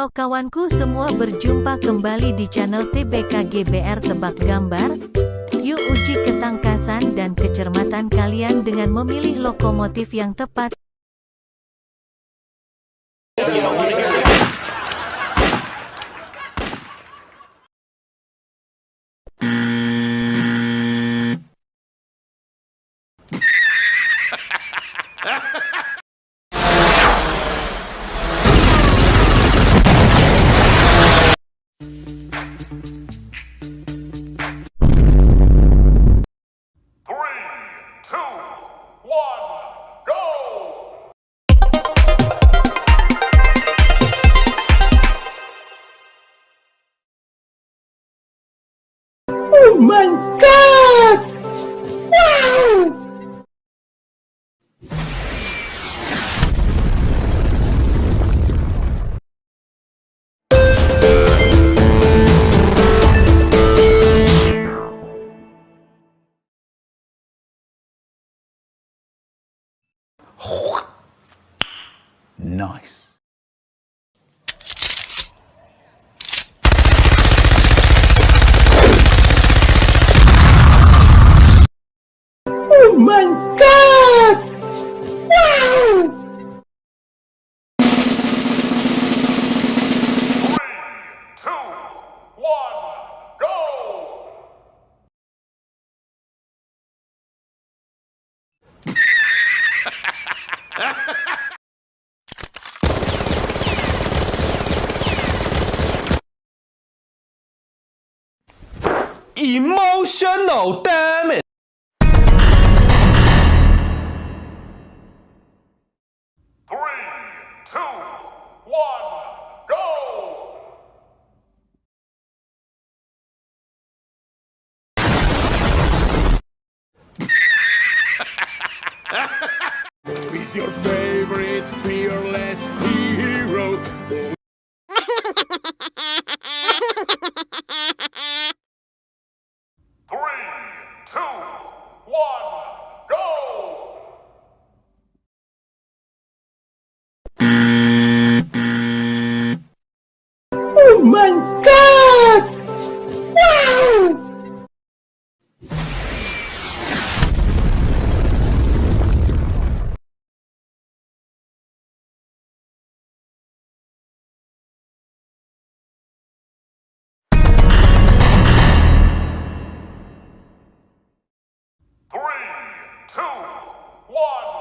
Halo kawanku semua, berjumpa kembali di channel TBK GBR Tebak Gambar. Yuk uji ketangkasan dan kecermatan kalian dengan memilih lokomotif yang tepat. Oh my god! Wow! Nice. Oh my god! Wow! Emotional damage. 3, 2, 1, go! Who's your favorite fearless hero? Three, two, one, go! Oh my god! Wow! Three, two, one,